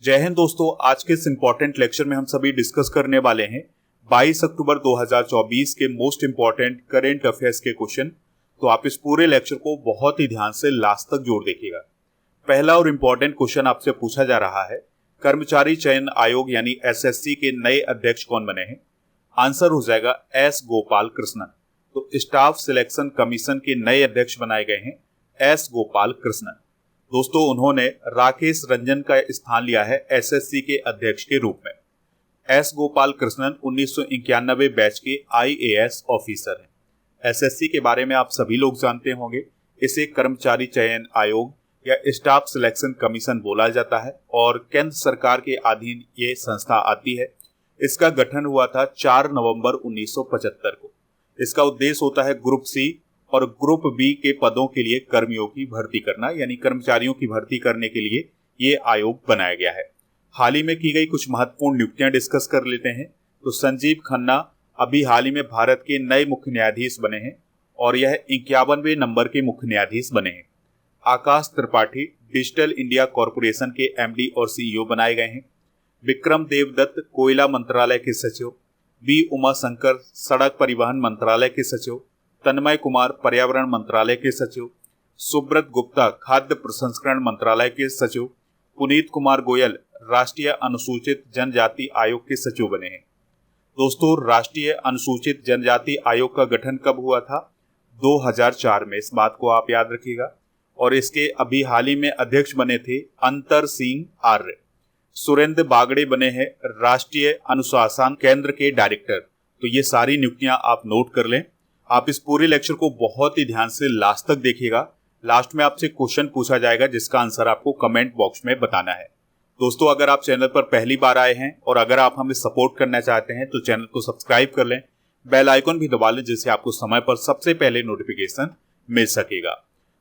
जय हिंद दोस्तों, आज के इस इंपॉर्टेंट लेक्चर में हम सभी डिस्कस करने वाले हैं 22 अक्टूबर 2024 के मोस्ट इंपॉर्टेंट करेंट अफेयर्स के क्वेश्चन। तो आप इस पूरे लेक्चर को बहुत ही ध्यान से लास्ट तक जोड़ देखिएगा। पहला और इम्पोर्टेंट क्वेश्चन आपसे पूछा जा रहा है, कर्मचारी चयन आयोग यानी एसएससी के नए अध्यक्ष कौन बने हैं? आंसर हो जाएगा एस गोपाल कृष्णन। तो स्टाफ सिलेक्शन कमीशन के नए अध्यक्ष बनाए गए हैं एस गोपाल कृष्णन। दोस्तों, उन्होंने राकेश रंजन का स्थान लिया है एसएससी के अध्यक्ष के रूप में। एस गोपाल कृष्णन 1991 बैच के आईएएस ऑफिसर हैं। एसएससी के बारे में आप सभी लोग जानते होंगे, इसे कर्मचारी चयन आयोग या स्टाफ सिलेक्शन कमीशन बोला जाता है और केंद्र सरकार के अधीन ये संस्था आती है। इसका गठन हुआ था 4 नवंबर 1975 को। इसका उद्देश्य होता है ग्रुप सी और ग्रुप बी के पदों के लिए कर्मियों की भर्ती करना, यानी कर्मचारियों की भर्ती करने के लिए ये आयोग बनाया गया है। हाल ही में की गई कुछ महत्वपूर्ण नियुक्तियां डिस्कस कर लेते हैं। तो संजीव खन्ना अभी हाल ही में भारत के नए मुख्य न्यायाधीश बने हैं और यह 51वें नंबर के मुख्य न्यायाधीश बने हैं। Akash Tripathi digital India corporation के एमडी और सीईओ बनाए गए हैं। विक्रम देवदत्त कोयला मंत्रालय के सचिव, बी उमा शंकर सड़क परिवहन मंत्रालय के सचिव, तन्मय कुमार पर्यावरण मंत्रालय के सचिव, सुब्रत गुप्ता खाद्य प्रसंस्करण मंत्रालय के सचिव, पुनीत कुमार गोयल राष्ट्रीय अनुसूचित जनजाति आयोग के सचिव बने हैं। दोस्तों, राष्ट्रीय अनुसूचित जनजाति आयोग का गठन कब हुआ था? 2004 में। इस बात को आप याद रखिएगा। और इसके अभी हाल ही में अध्यक्ष बने थे अंतर सिंह आर्य। सुरेंद्र बागड़े बने हैं राष्ट्रीय अनुशासन केंद्र के डायरेक्टर। तो ये सारी नियुक्तियां आप नोट कर लें। आप इस पूरे लेक्चर को बहुत ही ध्यान से लास्ट तक देखिएगा। लास्ट में आपसे क्वेश्चन पूछा जाएगा जिसका आंसर आपको कमेंट बॉक्स में बताना है। दोस्तों, अगर आप चैनल पर पहली बार आए हैं और अगर आप हमें सपोर्ट करना चाहते हैं तो चैनल को सब्सक्राइब कर लें, बेल आइकन भी दबा लें जिससे आपको समय पर सबसे पहले नोटिफिकेशन मिल सकेगा।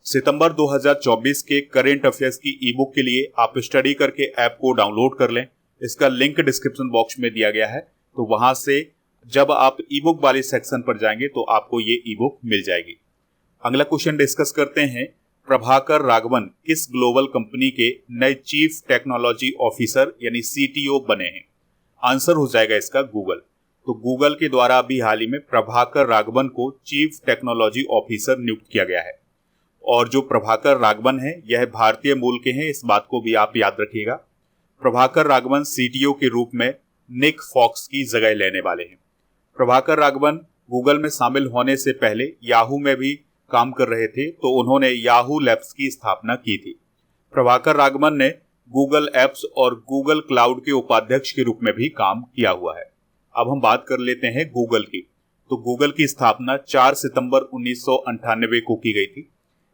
सितंबर 2024 के करेंट अफेयर्स की ई बुक के लिए आप स्टडी करके ऐप को डाउनलोड कर लें। इसका लिंक डिस्क्रिप्शन बॉक्स में दिया गया है। तो वहां से जब आप ई बुक वाले सेक्शन पर जाएंगे तो आपको ये ई बुक मिल जाएगी। अगला क्वेश्चन डिस्कस करते हैं, प्रभाकर राघवन किस ग्लोबल कंपनी के नए चीफ टेक्नोलॉजी ऑफिसर यानी सीटीओ बने हैं? आंसर हो जाएगा इसका गूगल। तो गूगल के द्वारा अभी हाल ही में प्रभाकर राघवन को चीफ टेक्नोलॉजी ऑफिसर नियुक्त किया गया है। और जो प्रभाकर राघवन है यह भारतीय मूल के हैं, इस बात को भी आप याद रखिएगा। प्रभाकर राघवन सीटीओ के रूप में निक फॉक्स की जगह लेने वाले हैं। प्रभाकर राघवन गूगल में शामिल होने से पहले याहू में भी काम कर रहे थे, तो उन्होंने याहू लैब्स की स्थापना की थी। प्रभाकर राघवन ने गूगल एप्स और गूगल क्लाउड के उपाध्यक्ष के रूप में भी काम किया हुआ है। अब हम बात कर लेते हैं गूगल की। तो गूगल की स्थापना 4 सितंबर 1998 को की गई थी।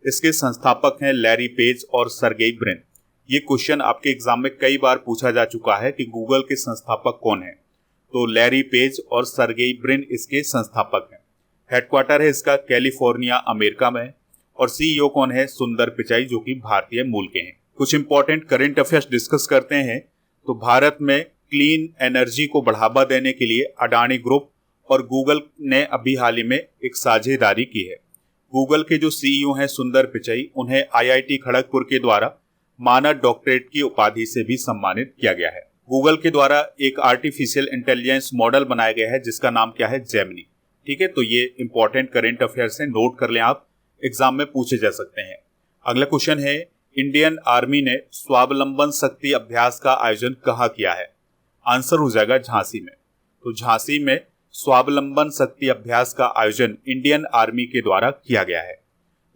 इसके संस्थापक हैं लैरी पेज और सर्गेई ब्रिन। ये क्वेश्चन आपके एग्जाम में कई बार पूछा जा चुका है कि गूगल के संस्थापक कौन है। तो लैरी पेज और सर्गेई ब्रिन इसके संस्थापक हैं। हेडक्वार्टर है इसका कैलिफोर्निया अमेरिका में और सीईओ कौन है? सुंदर पिचाई, जो कि भारतीय मूल के हैं। कुछ इंपॉर्टेंट करंट अफेयर्स डिस्कस करते हैं। तो भारत में क्लीन एनर्जी को बढ़ावा देने के लिए अडानी ग्रुप और गूगल ने अभी हाल ही में एक साझेदारी की है। गूगल के जो सीईओ हैं सुंदर पिचाई, उन्हें आईआईटी खड़गपुर के द्वारा मानद डॉक्टरेट की उपाधि से भी सम्मानित किया गया है। गूगल के द्वारा एक आर्टिफिशियल इंटेलिजेंस मॉडल बनाया गया है जिसका नाम क्या है? जेमिनी। ठीक है, तो ये इंपॉर्टेंट करंट अफेयर्स है, नोट कर लें आप, एग्जाम में पूछे जा सकते हैं। अगला क्वेश्चन है, इंडियन आर्मी ने स्वावलंबन शक्ति अभ्यास का आयोजन कहाँ किया है? आंसर हो जाएगा झांसी में। तो झांसी में स्वावलंबन शक्ति अभ्यास का आयोजन इंडियन आर्मी के द्वारा किया गया है।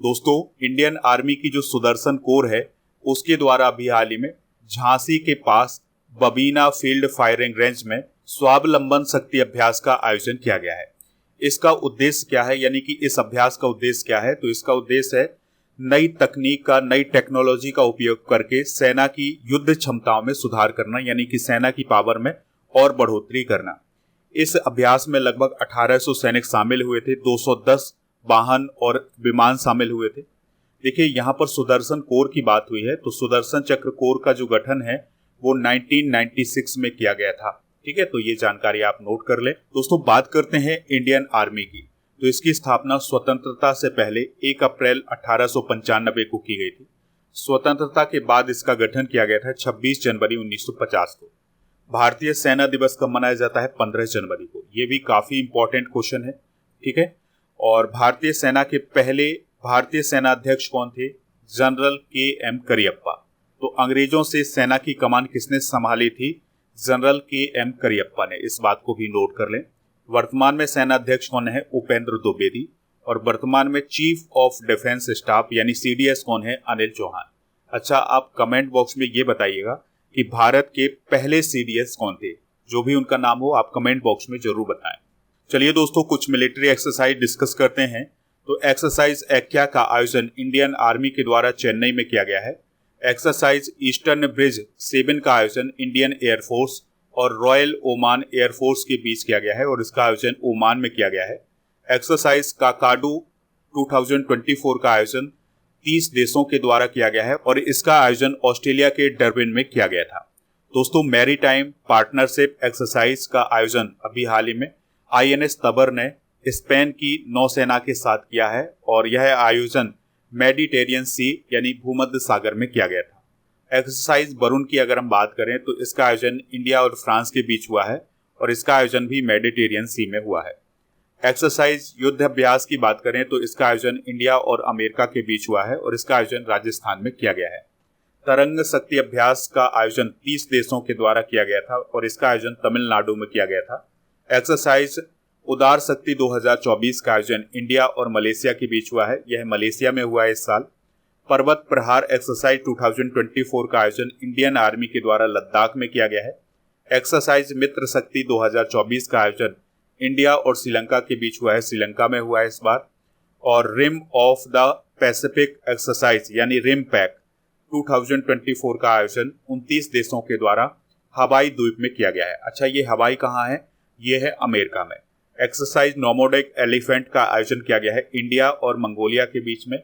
दोस्तों, इंडियन आर्मी की जो सुदर्शन कोर है उसके द्वारा अभी हाल ही में झांसी के पास बबीना फील्ड फायरिंग रेंज में स्वावलंबन शक्ति अभ्यास का आयोजन किया गया है। इसका उद्देश्य क्या है, यानी कि इस अभ्यास का उद्देश्य क्या है? तो इसका उद्देश्य है नई तकनीक का, नई टेक्नोलॉजी का उपयोग करके सेना की युद्ध क्षमताओं में सुधार करना, यानी कि सेना की पावर में और बढ़ोतरी करना। इस अभ्यास में लगभग 1800 सैनिक शामिल हुए थे, 210 वाहन और विमान शामिल हुए थे। देखिए, यहाँ पर सुदर्शन कोर की बात हुई है, तो सुदर्शन चक्र कोर का जो गठन है वो 1996 में किया गया था। ठीक है, तो ये जानकारी आप नोट कर लें। दोस्तों, बात करते हैं इंडियन आर्मी की। तो इसकी स्थापना स्वतंत्रता से पहले 1 अप्रैल 1895 को की गई थी। स्वतंत्रता के बाद इसका गठन किया गया था 26 जनवरी 1950 को। भारतीय सेना दिवस कब मनाया जाता है? 15 जनवरी को। ये भी काफी इंपॉर्टेंट क्वेश्चन है, ठीक है। और भारतीय सेना के पहले भारतीय सेना अध्यक्ष कौन थे? General K M. करियप्पा। तो अंग्रेजों से सेना की कमान किसने संभाली थी? General K M. करियप्पा ने। इस बात को भी नोट कर लें। वर्तमान में सेना अध्यक्ष कौन है? उपेंद्र द्विवेदी। और वर्तमान में चीफ ऑफ डिफेंस स्टाफ यानी सीडीएस कौन है? अनिल चौहान। अच्छा, आप कमेंट बॉक्स में ये बताइएगा कि भारत के पहले सीडीएस कौन थे? जो भी उनका नाम हो आप कमेंट बॉक्स में जरूर बताएं। चलिए दोस्तों, कुछ मिलिट्री एक्सरसाइज डिस्कस करते हैं। तो एक्सरसाइज एक्या का आयोजन इंडियन आर्मी के द्वारा चेन्नई में किया गया है। एक्सरसाइज ईस्टर्न ब्रिज 7 का आयोजन इंडियन एयरफोर्स और रॉयल ओमान एयरफोर्स के बीच किया गया है और इसका आयोजन ओमान में किया गया है। एक्सरसाइज काकाडू 2024 का आयोजन 30 देशों के द्वारा किया गया है और इसका आयोजन ऑस्ट्रेलिया के डरबिन में किया गया था। दोस्तों, मैरीटाइम पार्टनरशिप एक्सरसाइज का आयोजन अभी हाल ही में आईएनएस तबर ने स्पेन की नौसेना के साथ किया है और यह आयोजन मेडिटेरियन सी यानी भूमध्य सागर में किया गया था। एक्सरसाइज वरुण की अगर हम बात करें तो इसका आयोजन इंडिया और फ्रांस के बीच हुआ है और इसका आयोजन भी मेडिटेरियन सी में हुआ है। एक्सरसाइज युद्ध अभ्यास की बात करें तो इसका आयोजन इंडिया और अमेरिका के बीच हुआ है और इसका आयोजन राजस्थान में किया गया है। तरंग शक्ति अभ्यास का आयोजन 30 देशों के द्वारा किया गया था और इसका आयोजन तमिलनाडु में किया गया था। एक्सरसाइज उदार शक्ति 2024 का आयोजन इंडिया और मलेशिया के बीच हुआ है, यह मलेशिया में हुआ है इस साल। पर्वत प्रहार एक्सरसाइज 2024 का आयोजन इंडियन आर्मी के द्वारा लद्दाख में किया गया है। एक्सरसाइज मित्र शक्ति 2024 का आयोजन इंडिया और श्रीलंका के बीच हुआ है, श्रीलंका में हुआ है इस बार। और rim of the Pacific exercise यानी रिम पैक 2024 का आयोजन 29 देशों के द्वारा हवाई द्वीप में किया गया है। अच्छा, ये हवाई कहाँ है? ये है अमेरिका में। एक्सरसाइज नोमोडिक एलिफेंट का आयोजन किया गया है इंडिया और मंगोलिया के बीच में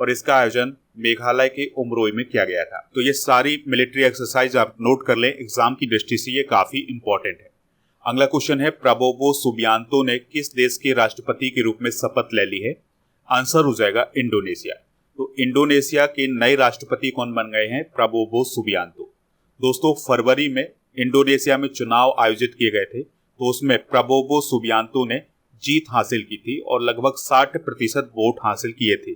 और इसका आयोजन मेघालय के उमरोई में किया गया था। तो ये सारी मिलिट्री एक्सरसाइज आप नोट कर लें, एग्जाम की दृष्टि से ये काफी इंपॉर्टेंट है। अगला क्वेश्चन है, प्रबोवो सुबियांतो ने किस देश के राष्ट्रपति के रूप में शपथ ले ली है? आंसर हो जाएगा इंडोनेशिया। तो इंडोनेशिया के नए राष्ट्रपति कौन बन गए हैं? Prabowo Subianto. दोस्तों, फरवरी में इंडोनेशिया में चुनाव आयोजित किए गए थे तो उसमें प्रबोवो सुबियांतो ने जीत हासिल की थी और लगभग 60% वोट हासिल किए थे।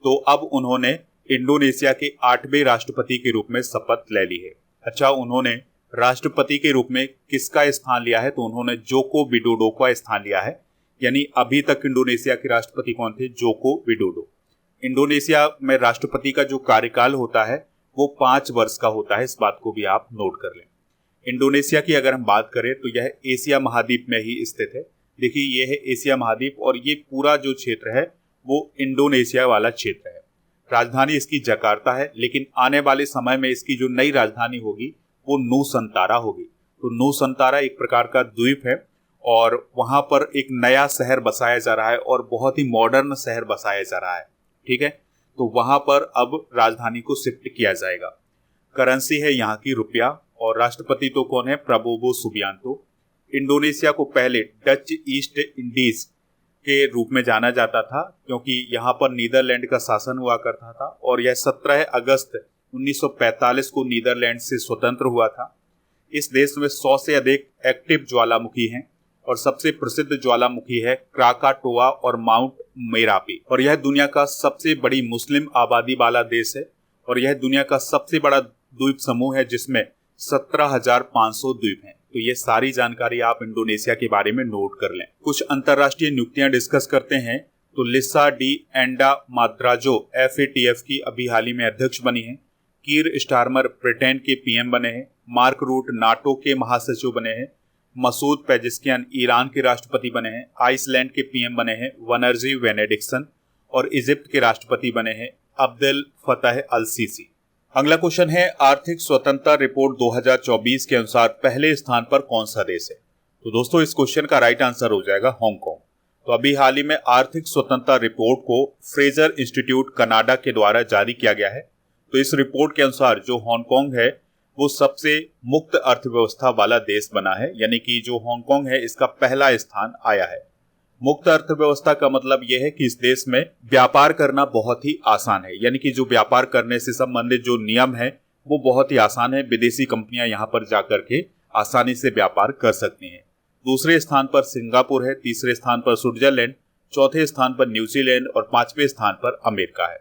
तो अब उन्होंने इंडोनेशिया के 8वें राष्ट्रपति के रूप में शपथ ले ली है। अच्छा, उन्होंने राष्ट्रपति के रूप में किसका स्थान लिया है? तो उन्होंने जोको विडोडो का स्थान लिया है। यानी अभी तक इंडोनेशिया के राष्ट्रपति कौन थे? Joko Widodo. इंडोनेशिया में राष्ट्रपति का जो कार्यकाल होता है वो 5 वर्ष का होता है, इस बात को भी आप नोट कर लें। इंडोनेशिया की अगर हम बात करें तो यह एशिया महाद्वीप में ही स्थित है। देखिए, यह है एशिया महाद्वीप और ये पूरा जो क्षेत्र है वो इंडोनेशिया वाला क्षेत्र है। राजधानी इसकी जकार्ता है, लेकिन आने वाले समय में इसकी जो नई राजधानी होगी वो नूसंतारा होगी। तो नूसंतारा एक प्रकार का द्वीप है और वहां पर एक नया शहर बसाया जा रहा है और बहुत ही मॉडर्न शहर बसाया जा रहा है, ठीक है। तो वहां पर अब राजधानी को शिफ्ट किया जाएगा। करेंसी है यहाँ की रुपया और राष्ट्रपति तो कौन है? Prabowo Subianto. इंडोनेशिया को पहले डच ईस्ट इंडीज के रूप में जाना जाता था क्योंकि यहाँ पर नीदरलैंड का शासन हुआ करता था और यह 17 अगस्त 1945 को नीदरलैंड से स्वतंत्र हुआ था। इस देश में 100 से अधिक एक्टिव ज्वालामुखी हैं और सबसे प्रसिद्ध ज्वालामुखी है क्राकाटोआ और माउंट मेरापी। और यह दुनिया का सबसे बड़ी मुस्लिम आबादी वाला देश है और यह दुनिया का सबसे बड़ा द्वीप समूह है जिसमें 17,500 द्वीप हैं। तो ये सारी जानकारी आप इंडोनेशिया के बारे में नोट कर लें। कुछ अंतर्राष्ट्रीय नियुक्तियां डिस्कस करते हैं। तो लिसा डी एंडा माद्राजो FATF की अभी हाल ही में अध्यक्ष बनी है। कीर स्टारमर ब्रिटेन के PM बने हैं। मार्क रूट नाटो के महासचिव बने हैं। मसूद पेजिस्कियन ईरान के राष्ट्रपति बने हैं। आइसलैंड के PM बने हैं वनर्जी वेनेडिक्सन और इजिप्ट के राष्ट्रपति बने हैं अब्देल फतह अल सीसी। अगला क्वेश्चन है, आर्थिक स्वतंत्रता रिपोर्ट 2024 के अनुसार पहले स्थान पर कौन सा देश है? तो दोस्तों, इस क्वेश्चन का राइट आंसर हो जाएगा हांगकांग। तो अभी हाल ही में आर्थिक स्वतंत्रता रिपोर्ट को फ्रेजर इंस्टीट्यूट कनाडा के द्वारा जारी किया गया है। तो इस रिपोर्ट के अनुसार जो हांगकांग है वो सबसे मुक्त अर्थव्यवस्था वाला देश बना है, यानी कि जो हांगकांग है इसका पहला स्थान आया है। मुक्त अर्थव्यवस्था का मतलब यह है कि इस देश में व्यापार करना बहुत ही आसान है, यानी कि जो व्यापार करने से संबंधित जो नियम है वो बहुत ही आसान है। विदेशी कंपनियां यहाँ पर जाकर के आसानी से व्यापार कर सकती हैं। दूसरे स्थान पर सिंगापुर है, तीसरे स्थान पर स्विट्जरलैंड, चौथे स्थान पर न्यूजीलैंड और पांचवें स्थान पर अमेरिका है।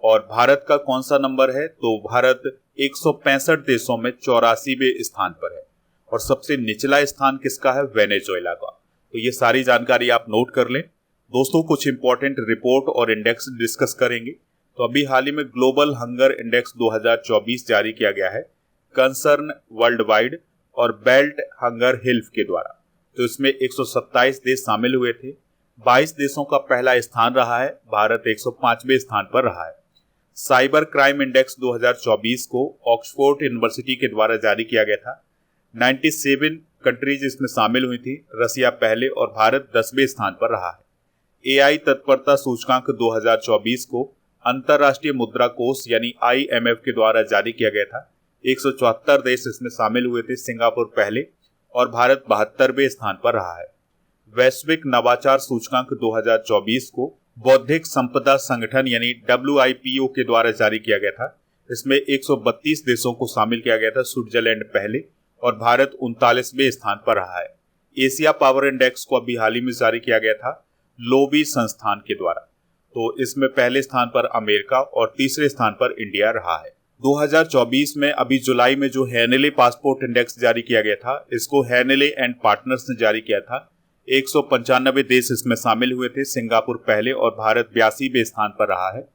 और भारत का कौन सा नंबर है? तो भारत 165 देशों में 84वें स्थान पर है। और सबसे निचला स्थान किसका है? वेनेजुएला का। तो ये सारी जानकारी आप नोट कर लें। दोस्तों, कुछ इंपॉर्टेंट रिपोर्ट और इंडेक्स डिस्कस करेंगे। तो अभी हाल ही में ग्लोबल हंगर इंडेक्स 2024 जारी किया गया है कंसर्न वर्ल्ड वाइड और बेल्ट हंगर हेल्थ के द्वारा। तो इसमें 127 देश शामिल हुए थे। 22 देशों का पहला स्थान रहा है। भारत 105वें स्थान पर रहा है। साइबर क्राइम इंडेक्स 2024 को ऑक्सफोर्ड यूनिवर्सिटी के द्वारा जारी किया गया था। 97 कंट्रीज इसमें शामिल हुई थी। रसिया पहले और भारत 10वें स्थान पर रहा है। एआई तत्परता सूचकांक 2024 को अंतरराष्ट्रीय मुद्रा कोष यानी IMF के द्वारा जारी किया गया था। 174 देश इसमें शामिल हुए थे। सिंगापुर पहले और भारत 72वें स्थान पर रहा है। वैश्विक नवाचार सूचकांक 2024 को बौद्धिक संपदा संगठन यानी WIPO के द्वारा जारी किया गया था। इसमें 132 देशों को शामिल किया गया था। स्विट्जरलैंड पहले और भारत 39वें स्थान पर रहा है। एशिया पावर इंडेक्स को अभी हाल ही में जारी किया गया था लोबी संस्थान के द्वारा। तो इसमें पहले स्थान पर अमेरिका और तीसरे स्थान पर इंडिया रहा है। 2024 में अभी जुलाई में जो हैनेले पासपोर्ट इंडेक्स जारी किया गया था, इसको हैनेले एंड पार्टनर्स ने जारी किया था। 195 देश इसमें शामिल हुए थे। सिंगापुर पहले और भारत 82वें स्थान पर रहा है।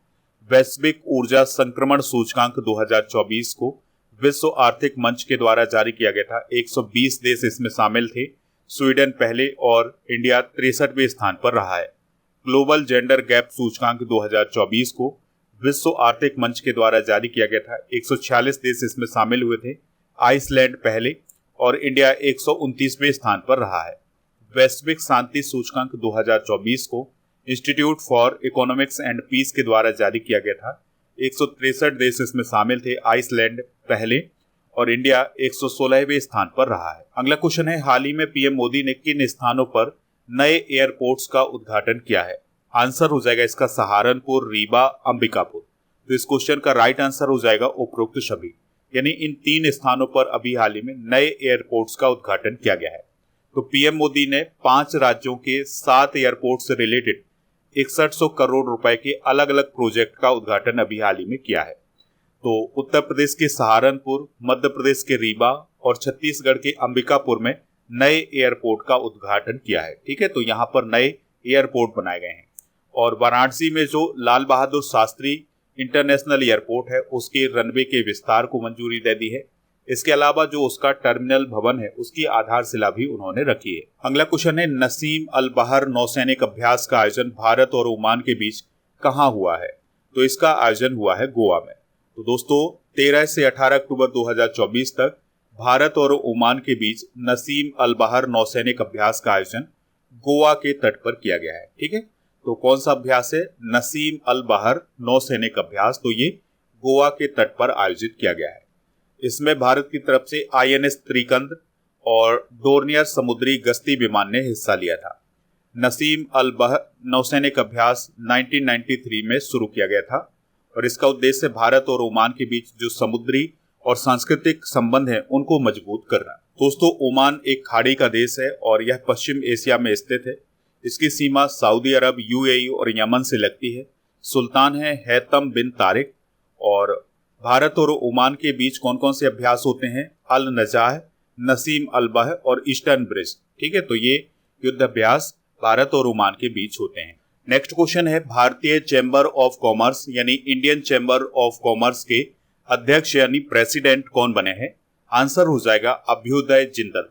वैश्विक ऊर्जा संक्रमण सूचकांक 2024 को विश्व आर्थिक मंच के द्वारा जारी किया गया था। 120 देश इसमें शामिल थे। स्वीडन पहले और इंडिया 63वें स्थान पर रहा है। ग्लोबल जेंडर गैप सूचकांक 2024 को विश्व आर्थिक मंच के द्वारा जारी किया गया था। 146 देश इसमें शामिल हुए थे। आइसलैंड पहले और इंडिया 129वें स्थान पर रहा है। वैश्विक शांति सूचकांक 2024 को institute for economics and peace के द्वारा जारी किया गया था। 163 देश इसमें शामिल थे। आइसलैंड पहले और इंडिया 116वें स्थान पर रहा है। अगला क्वेश्चन है, हाल ही में पीएम मोदी ने किन स्थानों पर नए एयरपोर्ट्स का उद्घाटन किया है? आंसर हो जाएगा इसका सहारनपुर, रीवा, अंबिकापुर। तो इस क्वेश्चन का राइट आंसर हो जाएगा उपरोक्त सभी, यानी इन 3 स्थानों पर अभी हाल ही में नए एयरपोर्ट्स का उद्घाटन किया गया है। तो पीएम मोदी ने 5 राज्यों के 7 एयरपोर्ट से रिलेटेड 6100 करोड़ रुपए के अलग अलग प्रोजेक्ट का उद्घाटन अभी हाल ही में किया है। तो उत्तर प्रदेश के सहारनपुर, मध्य प्रदेश के रीवा और छत्तीसगढ़ के अंबिकापुर में नए एयरपोर्ट का उद्घाटन किया है। ठीक है, तो यहाँ पर नए एयरपोर्ट बनाए गए हैं। और वाराणसी में जो लाल बहादुर शास्त्री इंटरनेशनल एयरपोर्ट है, उसके रनवे के विस्तार को मंजूरी दे दी है। इसके अलावा जो उसका टर्मिनल भवन है, उसकी आधारशिला भी उन्होंने रखी है। अगला क्वेश्चन है, नसीम अल बहर नौसैनिक अभ्यास का आयोजन भारत और ओमान के बीच कहाँ हुआ है? तो इसका आयोजन हुआ है गोवा में। तो दोस्तों, 13 से 18 अक्टूबर 2024 तक भारत और ओमान के बीच नसीम अल बहर नौसैनिक अभ्यास का आयोजन गोवा के तट पर किया गया है। ठीक है, तो कौन सा अभ्यास है? नसीम अल बहर नौसैनिक अभ्यास। तो ये गोवा के तट पर आयोजित किया गया है। इसमें भारत की तरफ से INS त्रिकंद और डोर्नियर समुद्री गश्ती विमान ने हिस्सा लिया था। नसीम अल बहर नौसैनिक अभ्यास 1993 में शुरू किया गया था और इसका उद्देश्य भारत और ओमान के बीच जो समुद्री और सांस्कृतिक संबंध हैं उनको मजबूत करना। दोस्तों, ओमान एक खाड़ी का देश है और यह पश्चिम एशिया में स्थित है। इसकी सीमा सऊदी अरब, UAE और यमन से लगती है। सुल्तान है हैतम बिन तारिक। और भारत और ओमान के बीच कौन कौन से अभ्यास होते हैं? अल नजाह, नसीम अल बहर और ईस्टर्न ब्रिज। ठीक है, तो ये युद्ध अभ्यास भारत और ओमान के बीच होते हैं। नेक्स्ट क्वेश्चन है, भारतीय चैम्बर ऑफ कॉमर्स यानी इंडियन चैम्बर ऑफ कॉमर्स के अध्यक्ष यानी प्रेसिडेंट कौन बने हैं? आंसर हो जाएगा अभ्युदय जिंदल।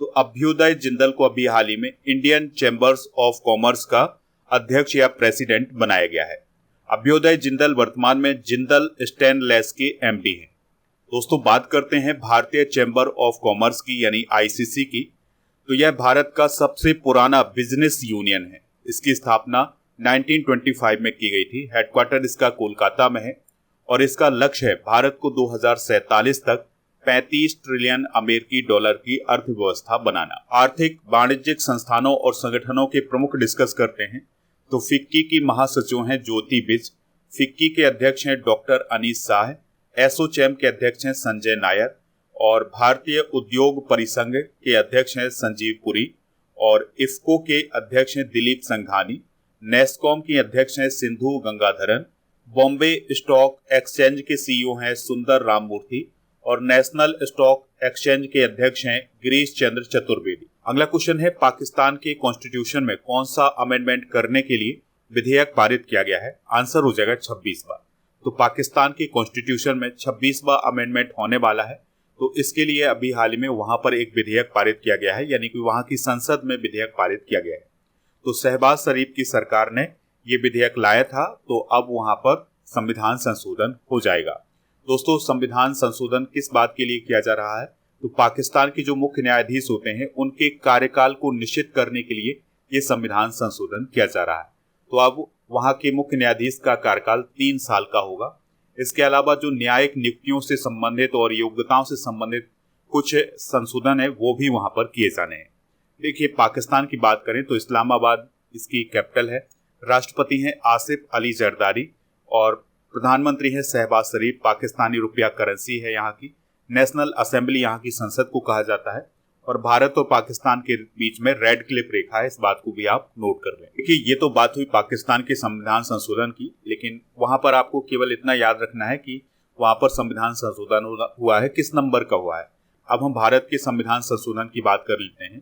तो अभ्युदय जिंदल को अभी हाल ही में इंडियन चैम्बर्स ऑफ कॉमर्स का अध्यक्ष या प्रेसिडेंट बनाया गया है। अभ्युदय जिंदल वर्तमान में जिंदल स्टेनलेस के MD हैं। दोस्तों, बात करते हैं भारतीय चैम्बर ऑफ कॉमर्स की यानी ICC की। तो यह भारत का सबसे पुराना बिजनेस यूनियन है। इसकी स्थापना 1925 में की गई थी। हेडक्वार्टर इसका कोलकाता में है और इसका लक्ष्य है भारत को 2047 तक $35 ट्रिलियन अमेरिकी डॉलर की अर्थव्यवस्था बनाना। आर्थिक वाणिज्यिक संस्थानों और संगठनों के प्रमुख डिस्कस करते हैं तो फिक्की की महासचिव हैं ज्योति बिज, फिक्की के अध्यक्ष हैं डॉक्टर अनीस शाह, एसोचैम के अध्यक्ष हैं संजय नायर और भारतीय उद्योग परिसंघ के अध्यक्ष हैं संजीव पुरी और इफ्को के अध्यक्ष हैं दिलीप संघानी, नेस्कॉम की अध्यक्ष हैं सिंधु गंगाधरन, बॉम्बे स्टॉक एक्सचेंज के सीईओ हैं सुंदर राममूर्ति और नेशनल स्टॉक एक्सचेंज के अध्यक्ष हैं गिरीश चंद्र चतुर्वेदी। अगला क्वेश्चन है पाकिस्तान के कॉन्स्टिट्यूशन में कौन सा अमेंडमेंट करने के लिए विधेयक पारित किया गया है? आंसर हो जाएगा 26वां। तो पाकिस्तान के कॉन्स्टिट्यूशन में 26वां अमेंडमेंट होने वाला है, तो इसके लिए अभी हाल ही में वहां पर एक विधेयक पारित किया गया है, यानी कि वहां की संसद में विधेयक पारित किया गया है। तो शहबाज शरीफ की सरकार ने ये विधेयक लाया था, तो अब वहां पर संविधान संशोधन हो जाएगा। दोस्तों, संविधान संशोधन किस बात के लिए किया जा रहा है? तो पाकिस्तान के जो मुख्य न्यायाधीश होते हैं उनके कार्यकाल को निश्चित करने के लिए ये संविधान संशोधन किया जा रहा है। तो अब वहां के मुख्य न्यायाधीश का कार्यकाल 3 साल का होगा। इसके अलावा जो न्यायिक नियुक्तियों से संबंधित और योग्यताओं से संबंधित कुछ संशोधन है वो भी वहां पर किए जाने हैं। देखिए, पाकिस्तान की बात करें तो इस्लामाबाद इसकी कैपिटल है, राष्ट्रपति हैं आसिफ अली जरदारी और प्रधानमंत्री हैं शहबाज शरीफ। पाकिस्तानी रुपया करेंसी है यहाँ की। नेशनल असेंबली यहाँ की संसद को कहा जाता है और भारत और पाकिस्तान के बीच में रेड क्लिफ रेखा है, इस बात को भी आप नोट कर लें। देखिए, ये तो बात हुई पाकिस्तान के संविधान संशोधन की, लेकिन वहां पर आपको केवल इतना याद रखना है कि वहां पर संविधान संशोधन हुआ है, किस नंबर का हुआ है। अब हम भारत के संविधान संशोधन की बात कर लेते हैं।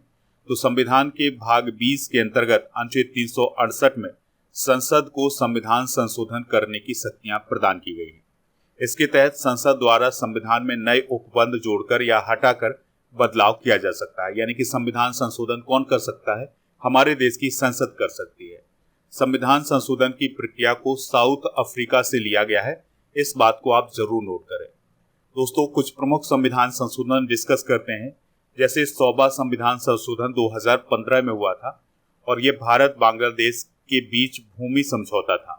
तो संविधान के भाग 20 के अंतर्गत अनुच्छेद 368 में संसद को संविधान संशोधन करने की शक्तियां प्रदान की गई है। इसके तहत संसद द्वारा संविधान में नए उपबंध जोड़कर या हटाकर बदलाव किया जा सकता है, यानी कि संविधान संशोधन कौन कर सकता है? हमारे देश की संसद कर सकती है। संविधान संशोधन की प्रक्रिया को साउथ अफ्रीका से लिया गया है, इस बात को आप जरूर नोट करें। दोस्तों, कुछ प्रमुख संविधान संशोधन डिस्कस करते हैं। जैसे 100वां संविधान संशोधन 2015 में हुआ था और ये भारत बांग्लादेश के बीच भूमि समझौता था।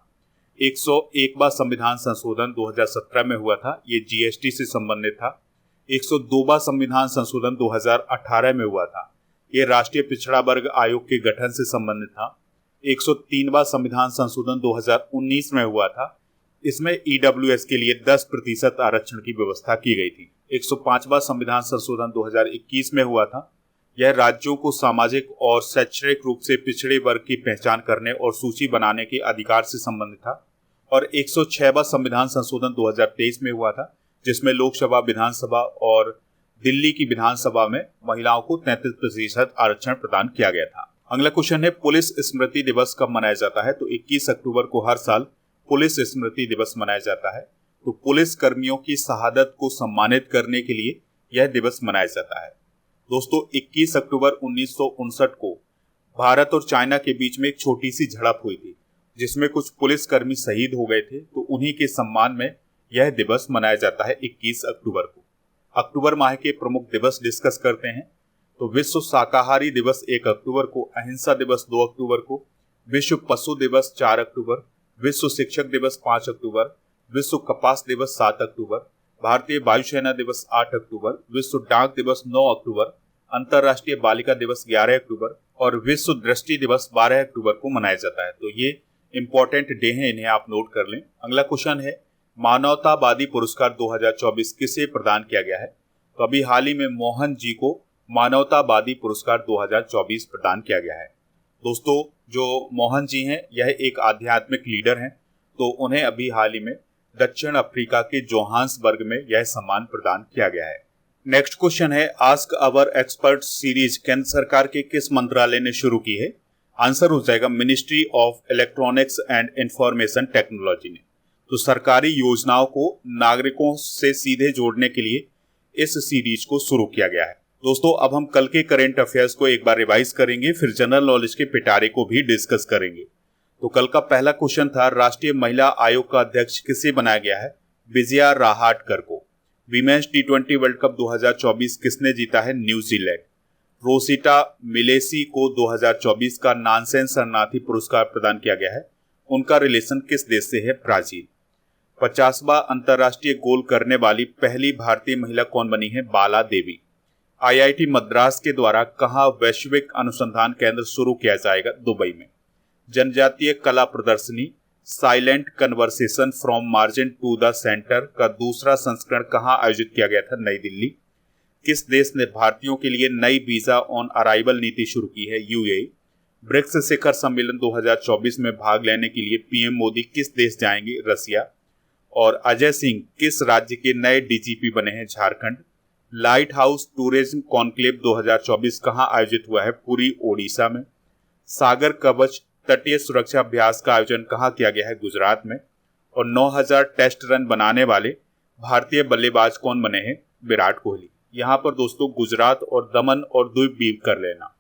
101वां संविधान संशोधन 2017 में हुआ था, ये जीएसटी से संबंधित था। 102वां संविधान संशोधन 2018 में हुआ था, ये राष्ट्रीय पिछड़ा वर्ग आयोग के गठन से संबंधित था। 103वां संविधान संशोधन 2019 में हुआ था, इसमें ईडब्ल्यूएस के लिए 10% आरक्षण की व्यवस्था की गई थी। 105वां संविधान संशोधन 2021 में हुआ था, यह राज्यों को सामाजिक और शैक्षणिक रूप से पिछड़े वर्ग की पहचान करने और सूची बनाने के अधिकार से संबंधित था। और 106वां संविधान संशोधन 2023 में हुआ था, जिसमें लोकसभा, विधानसभा और दिल्ली की विधानसभा में महिलाओं को 33% आरक्षण प्रदान किया गया था। अगला क्वेश्चन है पुलिस स्मृति दिवस कब मनाया जाता है? तो 21 अक्टूबर को हर साल पुलिस स्मृति दिवस मनाया जाता है। तो पुलिस कर्मियों की शहादत को सम्मानित करने के लिए यह दिवस मनाया जाता है। दोस्तों, 21 अक्टूबर 1959 को भारत और चाइना के बीच में एक छोटी सी झड़प हुई थी, जिसमें कुछ पुलिस कर्मी शहीद हो गए थे। तो उन्हीं के सम्मान में यह दिवस मनाया जाता है 21 अक्टूबर को। अक्टूबर माह के प्रमुख दिवस डिस्कस करते हैं। तो विश्व शाकाहारी दिवस 1 अक्टूबर को, अहिंसा दिवस 2 अक्टूबर को, विश्व पशु दिवस 4 अक्टूबर, विश्व शिक्षक दिवस 5 अक्टूबर, विश्व कपास दिवस 7 अक्टूबर, भारतीय वायुसेना दिवस 8 अक्टूबर, विश्व डाक दिवस 9 अक्टूबर, अंतर्राष्ट्रीय बालिका दिवस 11 अक्टूबर और विश्व दृष्टि दिवस 12 अक्टूबर को मनाया जाता है। तो ये इंपॉर्टेंट डे हैं, इन्हें आप नोट कर लें। अगला क्वेश्चन है मानवतावादी पुरस्कार 2024 किसे प्रदान किया गया है? तो अभी हाल ही में मोहन जी को मानवतावादी पुरस्कार 2024 प्रदान किया गया है। दोस्तों, जो मोहन जी हैं यह एक आध्यात्मिक लीडर हैं, तो उन्हें अभी हाल ही में दक्षिण अफ्रीका के जोहान्सबर्ग में यह सम्मान प्रदान किया गया है। नेक्स्ट क्वेश्चन है आस्क अवर एक्सपर्ट सीरीज केंद्र सरकार के किस मंत्रालय ने शुरू की है? आंसर हो जाएगा ministry of electronics and information technology ने। तो सरकारी योजनाओं को नागरिकों से सीधे जोड़ने के लिए इस सीरीज को शुरू किया गया है। दोस्तों, अब हम कल के करंट अफेयर्स को एक बार रिवाइज करेंगे, फिर जनरल नॉलेज के पिटारे को भी डिस्कस करेंगे। तो कल का पहला क्वेश्चन था राष्ट्रीय महिला आयोग का अध्यक्ष किसे बनाया गया है? विजया राहाटकर को। वीमेंस T20 वर्ल्ड कप 2024 किसने जीता है? न्यूजीलैंड। रोसिटा मिलेसी को 2024 का नानसेन शरणार्थी पुरस्कार प्रदान किया गया है, उनका रिलेशन किस देश से है? ब्राजील। 50वां अंतर्राष्ट्रीय गोल करने वाली पहली भारतीय महिला कौन बनी है? बाला देवी। आईआईटी मद्रास के द्वारा कहाँ वैश्विक अनुसंधान केंद्र शुरू किया जाएगा? दुबई में। जनजातीय कला प्रदर्शनी silent conversation from margin to the centre का दूसरा संस्करण कहाँ आयोजित किया गया था? नई दिल्ली। किस देश ने भारतीयों के लिए नई वीजा ऑन अराइवल नीति शुरू की है? यूएई। ब्रिक्स शिखर सम्मेलन 2024 में भाग लेने के लिए पीएम मोदी किस देश जाएंगे? रसिया। और अजय सिंह किस राज्य के नए डीजीपी बने हैं? Jharkhand. Light house tourism conclave 2024 कहाँ आयोजित हुआ है? पुरी, ओडिशा में। सागर कवच तटीय सुरक्षा अभ्यास का आयोजन कहाँ किया गया है? गुजरात में। और 9000 टेस्ट रन बनाने वाले भारतीय बल्लेबाज कौन बने हैं? विराट कोहली। यहाँ पर दोस्तों गुजरात और दमन और द्वीप कर लेना।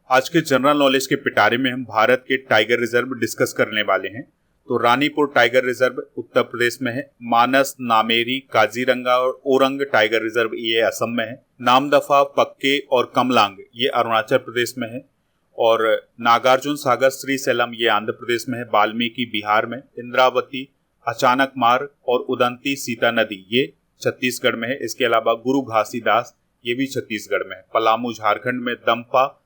आज के जनरल नॉलेज के पिटारे में हम भारत के टाइगर रिजर्व डिस्कस करने वाले हैं। तो रानीपुर टाइगर रिजर्व उत्तर प्रदेश में है। मानस, नामेरी, काजीरंगा और ओरंग टाइगर रिजर्व ये असम में है। नामदफा, पक्के और कमलांग ये अरुणाचल प्रदेश में है। और नागार्जुन सागर, श्रीशैलम ये आंध्र प्रदेश में है। वाल्मीकि बिहार में। इंद्रावती, अचानक मार्ग और उदंती सीता नदी ये छत्तीसगढ़ में है। इसके अलावा गुरु घासीदास ये भी छत्तीसगढ़ में है। पलामू झारखंड में। दम्पा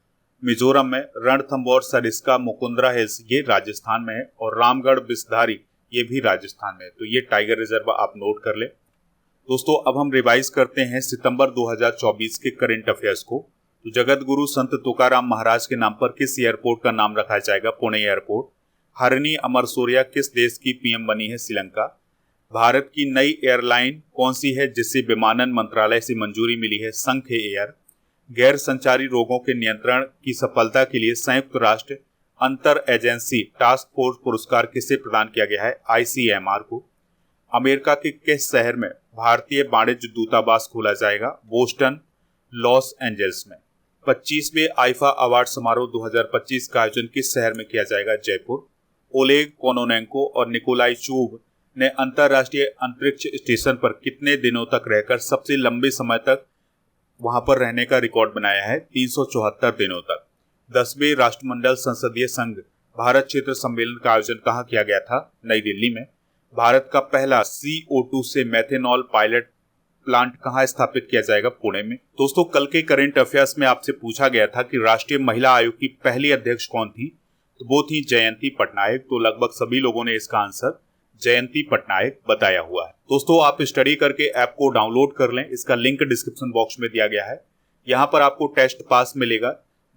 मिजोरम में। रणथंबोर, सरिस्का, मुकुंदरा हिल्स ये राजस्थान में है। और रामगढ़ बिस्धारी ये भी राजस्थान में है। तो ये टाइगर रिजर्व आप नोट कर ले दोस्तों। अब हम रिवाइज करते हैं सितंबर 2024 के करंट अफेयर्स को। तो जगत गुरु संत तुकाराम महाराज के नाम पर किस एयरपोर्ट का नाम रखा जाएगा? पुणे एयरपोर्ट। हरनी अमरसोरिया किस देश की पीएम बनी है? श्रीलंका। भारत की नई एयरलाइन कौन सी है जिसे विमानन मंत्रालय से मंजूरी मिली है? संघ एयर। गैर संचारी रोगों के नियंत्रण की सफलता के लिए संयुक्त राष्ट्र अंतर एजेंसी टास्क फोर्स पुरस्कार किसे प्रदान किया गया है? आईसीएमआर को। अमेरिका के किस शहर में भारतीय वाणिज्य दूतावास खोला जाएगा? बोस्टन, लॉस एंजल्स में। 25वें आईफा अवार्ड समारोह 2025 का आयोजन किस शहर में किया जाएगा? जयपुर। ओलेग कोनोनेंको और निकोलाई चूब ने अंतरराष्ट्रीय अंतरिक्ष स्टेशन पर कितने दिनों तक रहकर सबसे लंबे समय तक वहां पर रहने का रिकॉर्ड बनाया है? 374 दिनों तक। 10वें राष्ट्रमंडल संसदीय संघ भारत क्षेत्र सम्मेलन का आयोजन कहाँ किया गया था? नई दिल्ली में। भारत का पहला CO2 से मेथेनॉल पायलट प्लांट कहाँ स्थापित किया जाएगा? पुणे में। दोस्तों कल के करंट अफेयर्स में आपसे पूछा गया था कि राष्ट्रीय महिला आयोग की पहली अध्यक्ष कौन थी? तो वो थी जयंती पटनायक। तो लगभग सभी लोगों ने इसका आंसर जयंती पटनायक बताया हुआ है। दोस्तों आप स्टडी करके ऐप को डाउनलोड कर लें। इसका लिंक डिस्क्रिप्शन बॉक्स में दिया गया है। यहाँ पर आपको टेस्ट पास मिलेगा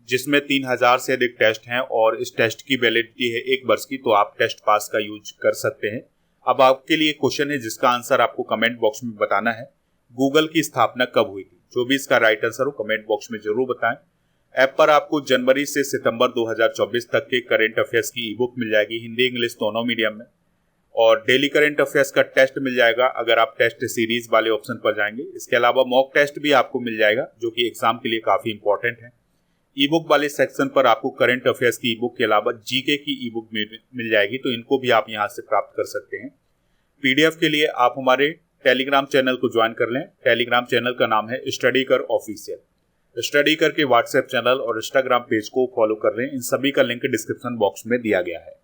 जिसमें 3000 से अधिक टेस्ट हैं और इस टेस्ट की वैलिडिटी है 1 वर्ष की। तो आप टेस्ट पास का यूज कर सकते हैं। अब आपके लिए क्वेश्चन है जिसका आंसर आपको कमेंट बॉक्स में बताना है। गूगल की स्थापना कब हुई थी? जो भी इसका राइट आंसर हो कमेंट बॉक्स में जरूर बताएं। ऐप पर आपको जनवरी से सितंबर 2024 तक के करंट अफेयर्स की ई बुक मिल जाएगी, हिंदी इंग्लिश दोनों मीडियम में। और डेली करंट अफेयर्स का टेस्ट मिल जाएगा अगर आप टेस्ट सीरीज वाले ऑप्शन पर जाएंगे। इसके अलावा मॉक टेस्ट भी आपको मिल जाएगा जो कि एग्जाम के लिए काफी इंपॉर्टेंट है। ई बुक वाले सेक्शन पर आपको करंट अफेयर्स की ई बुक के अलावा जीके की ई बुक मिल जाएगी। तो इनको भी आप यहाँ से प्राप्त कर सकते हैं। पीडीएफ के लिए आप हमारे टेलीग्राम चैनल को ज्वाइन कर लें। टेलीग्राम चैनल का नाम है स्टडी कर ऑफिशियल। स्टडी कर के व्हाट्सएप चैनल और इंस्टाग्राम पेज को फॉलो कर लें। इन सभी का लिंक डिस्क्रिप्शन बॉक्स में दिया गया है।